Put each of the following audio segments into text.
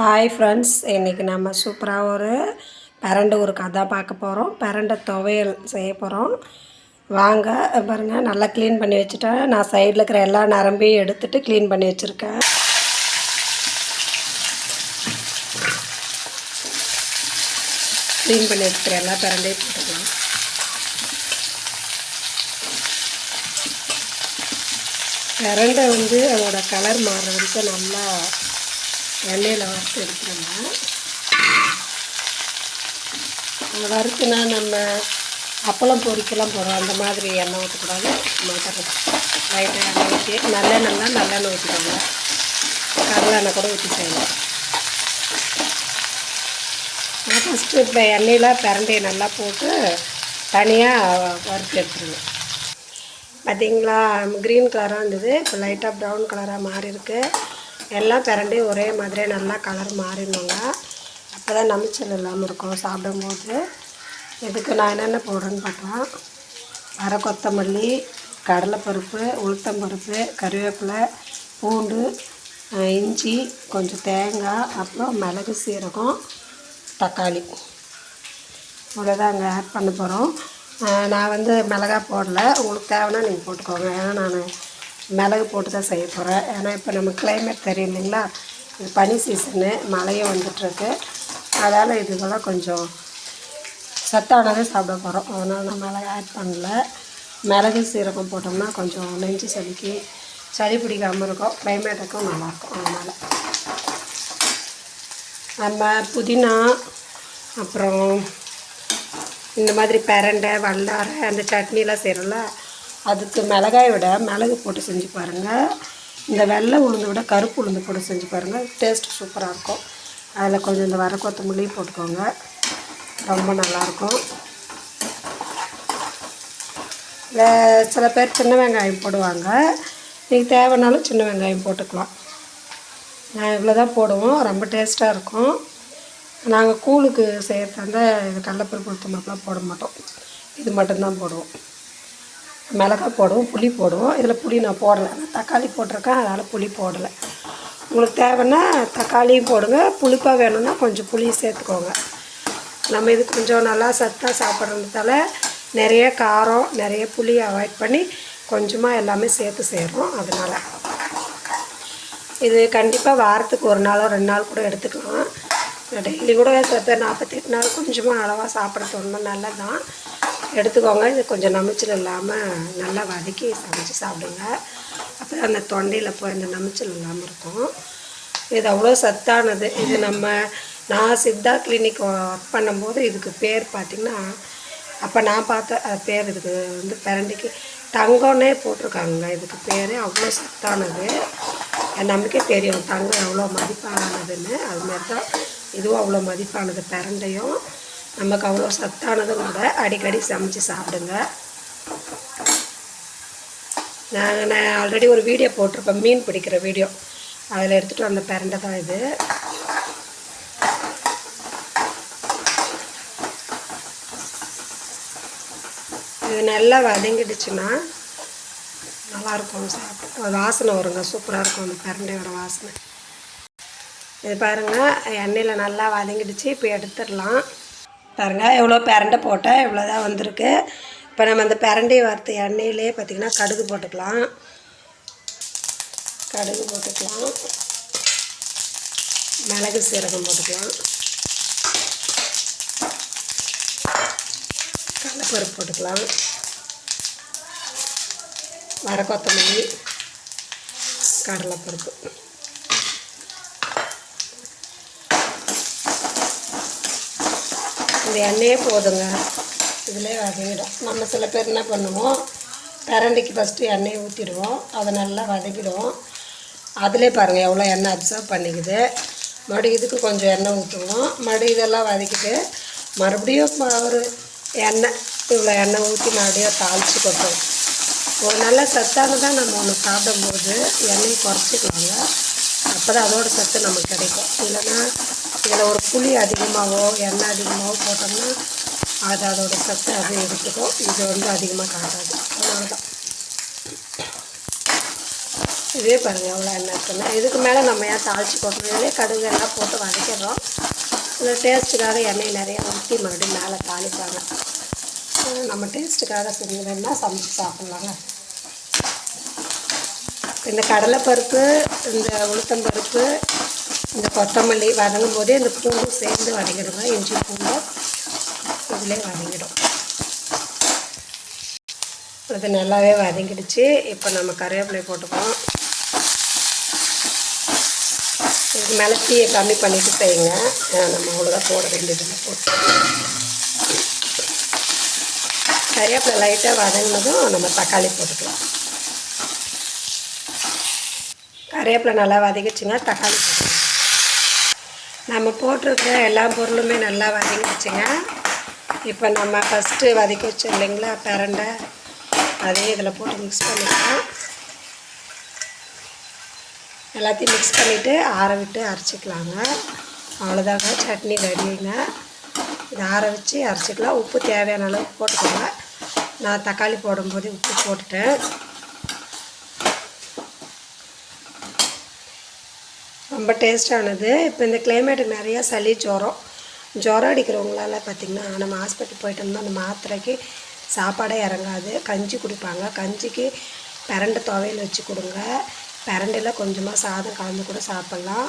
Hi friends, இன்றைக்கி நம்ம சூப்பராக ஒரு பிரண்டை ஒரு கதை பார்க்க போகிறோம். பிரண்டை துவையல் செய்ய போகிறோம். வாங்க பாருங்கள். நல்லா க்ளீன் பண்ணி வச்சுட்டேன். நான் சைடில் இருக்கிற எல்லா நரம்பையும் எடுத்துகிட்டு க்ளீன் பண்ணி வச்சுருக்கேன். க்ளீன் பண்ணி வச்சுக்கிற எல்லா பிரண்டையும் போட்டுக்கலாம். பிரண்டை அதோட கலர் மாறுற வரைக்கும் நல்லா எண்ணெயில் வறுத்து எடுத்துருங்க. வறுத்துனா நம்ம அப்பளம் பொரிக்கலாம் போகிறோம், அந்த மாதிரி எண்ணெய் ஊற்றக்கூடாது. லைட்டாக எண்ணெய் ஊற்றி நல்லெண்ணெய் ஊற்றிக்கோங்க. கடலெண்ணெய் கூட ஊற்றி செய்யலாம். நான் ஃபஸ்ட்டு இப்போ எண்ணெயில் பிரண்டையை நல்லா போட்டு தனியாக வறுத்து எடுத்துருங்க. பார்த்திங்களா, க்ரீன் கலராக இருந்தது, இப்போ லைட்டாக ப்ரௌன் கலராக மாறி இருக்குது. எல்லாம் பிரண்டையும் ஒரே மாதிரியே நல்லா கலர் மாறிடணுங்க. அப்போ தான் நமிச்சல் இல்லாமல் இருக்கும் சாப்பிடும்போது. இதுக்கு நான் என்னென்ன போடுறேன்னு பார்க்கலாம். அரை கொத்தமல்லி, கடலைப்பருப்பு, உளுத்தம்பருப்பு, கருவேப்பிலை, பூண்டு, இஞ்சி, கொஞ்சம் தேங்காய், அப்புறம் மிளகு, சீரகம், தக்காளி, இவ்வளோதாங்க ஆட் பண்ண போகிறோம். நான் மிளகாய் போடலை. உங்களுக்கு தேவைன்னா நீங்கள் போட்டுக்கோங்க. ஏன்னா நான் மிளகு போட்டு தான் செய்ய போகிறேன். ஏன்னா இப்போ நம்ம கிளைமேட் தெரியும் இல்லைங்களா, இது பனி சீசனு, மழையும் வந்துட்டுருக்கு. அதனால் இதுக்கெல்லாம் கொஞ்சம் சத்தானதே சாப்பிட போகிறோம். அதனால் நான் மிளகு ஆட் பண்ணல. மிளகு சீரகம் போட்டோம்னா கொஞ்சம் நெஞ்சு சளி பிடிக்காமல் இருக்கும், கிளைமேட்டுக்கும் நல்லாயிருக்கும். அதனால் நம்ம புதினா, அப்புறம் இந்த மாதிரி பிரண்டை, வல்லாரை, அந்த சட்னிலாம் செய்கிறோம்ல, அதுக்கு மிளகாயை விட மிளகு போட்டு செஞ்சு பாருங்கள். இந்த வெள்ளை உளுந்து விட கருப்பு உளுந்து போட்டு செஞ்சு பாருங்கள். டேஸ்ட் சூப்பராக இருக்கும். அதில் கொஞ்சம் இந்த வர கொத்தமல்லியும் போட்டுக்கோங்க, ரொம்ப நல்லாயிருக்கும். இல்லை சில பேர் சின்ன வெங்காயம் போடுவாங்க. நீங்கள் தேவைன்னாலும் சின்ன வெங்காயம் போட்டுக்கலாம். நான் இவ்வளோ தான் போடுவோம், ரொம்ப டேஸ்ட்டாக இருக்கும். நாங்கள் கூழுக்கு செய்கிறதா இது கடலைப்பருப்பு உளுத்தம்பருப்புலாம் போட மாட்டோம், இது மட்டும்தான் போடுவோம். மிளகாய் போடுவோம், புளி போடுவோம். இதில் புளி நான் போடலை, நான் தக்காளி போட்டிருக்கேன், அதனால் புளி போடலை. உங்களுக்கு தேவைன்னா தக்காளியும் போடுங்க, புளிப்பாக வேணும்னா கொஞ்சம் புளியும் சேர்த்துக்கோங்க. நம்ம இது கொஞ்சம் நல்லா சத்தாக சாப்பிட்றதால நிறைய காரம், நிறைய புளி அவாய்ட் பண்ணி கொஞ்சமாக எல்லாமே சேர்த்து செய்கிறோம். அதனால் இது கண்டிப்பாக வாரத்துக்கு ஒரு நாளோ 2 நாள் கூட எடுத்துக்கலாம். டெய்லி கூட சில பேர் 48 நாள் கொஞ்சமாக அளவாக சாப்பிட்றது ரொம்ப நல்லது தான், எடுத்துக்கோங்க. இது கொஞ்சம் நமிச்சல் இல்லாமல் நல்லா வதக்கி சமைச்சு சாப்பிடுங்க. அப்போ அந்த தொண்டையில் போய் இந்த நமிச்சல் இல்லாமல் இருக்கும். இது அவ்வளோ சத்தானது. இது நான் சித்தா கிளினிக் ஒர்க் பண்ணும்போது இதுக்கு பேர் பார்த்திங்கன்னா, அப்போ நான் பார்த்த பேர் இதுக்கு பிரண்டைக்கு தங்கம்னே போட்டிருக்காங்க. இதுக்கு பேர் அவ்வளோ சத்தானது. நமக்கே தெரியும் தங்கம் எவ்வளோ மதிப்பானதுன்னு. அதுமாதிரி தான் இதுவும் அவ்வளோ மதிப்பானது. பிரண்டையும் நமக்கு அவ்வளோ சத்தானதும் கூட. அடிக்கடி சமைச்சு சாப்பிடுங்க. நான் ஆல்ரெடி ஒரு வீடியோ போட்டிருப்பேன், மீன் பிடிக்கிற வீடியோ. அதில் எடுத்துகிட்டு வந்த பிரண்டை தான் இது. இது நல்லா வதங்கிடுச்சுன்னா நல்லாயிருக்கும், சாப்பிட்டு வாசனை வருங்க, சூப்பராக இருக்கும் அந்த பிரண்டையோட வாசனை. இது பாருங்கள், எண்ணெயில் நல்லா வதங்கிடுச்சு. இப்போ எடுத்துடலாம். பாருங்கள், எவ்வளோ பிரண்டை போட்டேன், இவ்வளோ தான் வந்திருக்கு. இப்போ நம்ம அந்த பிரண்டையை வறுத்த எண்ணெயிலே பார்த்திங்கன்னா கடுகு போட்டுக்கலாம். மிளகு சீரகம் போட்டுக்கலாம், கடலைப்பருப்பு போட்டுக்கலாம், வர கொத்தமல்லி, கடலைப்பருப்பு. இந்த எண்ணெயே போதுங்க, இதிலே வதங்கிடும். நம்ம சில பேர் என்ன பண்ணுவோம், பிரண்டைக்கு ஃபஸ்ட்டு எண்ணெயை ஊற்றிடுவோம், அதை நல்லா வதக்கிடுவோம். அதிலே பாருங்கள் எவ்வளோ எண்ணெய் அப்சர்வ் பண்ணிக்குது. மறுபடியும் இதுக்கு கொஞ்சம் எண்ணெய் ஊற்றுவோம், மறுபடியும் இதெல்லாம் வதக்கிட்டு மறுபடியும் ஒரு எண்ணெய், இவ்வளோ எண்ணெய் ஊற்றி மறுபடியும் தாளித்து கொட்டுவோம். ஒரு நல்ல சத்தானதாக நம்ம ஒன்று சாப்பிடும்போது எண்ணெயை குறைச்சிக்கலாங்க. அப்போ தான் அதோட சத்து நமக்கு கிடைக்கும். இல்லைன்னா இதில் ஒரு புளி அதிகமாகவோ எண்ணெய் அதிகமாகவோ போட்டோம்னா அதோட சத்து அது எடுத்துக்கும். இது அதிகமாக காட்டாது. அதனால தான் இதே பாருங்கள் எவ்வளோ எண்ணெய் இருக்குன்னு. இதுக்கு மேலே நம்ம ஏன் தாளித்து போட்டோம், இதே கடுகு எல்லாம் போட்டு வதக்கிறோம். இதில் டேஸ்ட்டுக்காக எண்ணெய் நிறையா ஊற்றி மறுபடியும் மேலே தாளிப்பாங்க. நம்ம டேஸ்ட்டுக்காக செஞ்சதுன்னா சமைச்சு சாப்பிட்லாங்க. இந்த கடலைப்பருப்பு, இந்த உளுத்தம்பருப்பு, இந்த கொத்தமல்லி வதங்கும் போதே இந்த பூண்டும் சேர்ந்து வதங்கிடுங்க. இஞ்சி பூண்டும் இதிலே வதங்கிடும். அது நல்லாவே வதங்கிடுச்சு. இப்போ நம்ம கருவேப்பிலை போட்டுப்போம். இதுக்கு மேலே தீயை கம்மி பண்ணிவிட்டு செய்யுங்க. நம்ம அவ்வளோதான் போட வேண்டியதில்லை. போட்டு கருவேப்பிலை லைட்டாக வதங்கினதும் நம்ம தக்காளி போட்டுக்கலாம். கருவேப்பிலை நல்லா வதங்கிச்சுங்க, தக்காளி போட்டுக்கலாம். நம்ம போட்டிருக்கிற எல்லா பொருளுமே நல்லா வதங்கிடுச்சுங்க. இப்போ நம்ம ஃபஸ்ட்டு வதக்கி வச்சோம் இல்லைங்களா பிரண்டை, அதே இதில் போட்டு மிக்ஸ் பண்ணிக்கலாம். எல்லாத்தையும் மிக்ஸ் பண்ணிவிட்டு ஆற விட்டு அரைச்சிக்கலாங்க. அவ்வளோதாங்க, சட்னி ரெடிங்க. இதை ஆற வச்சு அரைச்சிக்கலாம். உப்பு தேவையான அளவுக்கு போட்டுக்கோங்க. நான் தக்காளி போடும்போது உப்பு போட்டுட்டேன். ரொம்ப டேஸ்டானது. இப்போ இந்த கிளைமேட்டுக்கு நிறையா சளி ஜுரம் அடிக்கிறவங்களால பார்த்திங்கன்னா நம்ம ஹாஸ்பிட்டல் போயிட்டு வந்தோம். அந்த மாத்திரைக்கு சாப்பாடே இறங்காது. கஞ்சி குடிப்பாங்க. கஞ்சிக்கு பிரண்டை துவையல் வச்சு கொடுங்க. பிரண்டையில் கொஞ்சமாக சாதம் கலந்து கூட சாப்பிட்லாம்.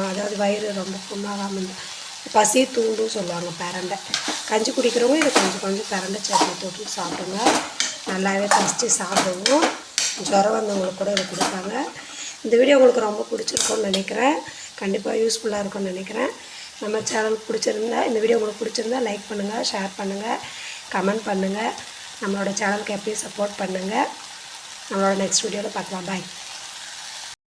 அதாவது வயிறு ரொம்ப புண்ணாகாமல் பசி தூண்டும் சொல்லுவாங்க பிரண்டை. கஞ்சி குடிக்கிறவங்க இதை கொஞ்சம் பிரண்டை சட்னி தொட்டு சாப்பிடுங்க. நல்லாவே பசித்து சாப்பிடுவோம். ஜுரம் வந்தவங்களுக்கு கூட இதை கொடுப்பாங்க. இந்த வீடியோ உங்களுக்கு ரொம்ப பிடிச்சிருக்கும்னு நினைக்கிறேன். கண்டிப்பாக யூஸ்ஃபுல்லாக இருக்கும்னு நினைக்கிறேன். நம்ம சேனலுக்கு பிடிச்சிருந்தா, இந்த வீடியோ உங்களுக்கு பிடிச்சிருந்தா லைக் பண்ணுங்கள், ஷேர் பண்ணுங்கள், கமெண்ட் பண்ணுங்கள். நம்மளோட சேனலுக்கு எப்பயும் சப்போர்ட் பண்ணுங்கள். நம்மளோட நெக்ஸ்ட் வீடியோவில் பார்க்கலாம். பாய்.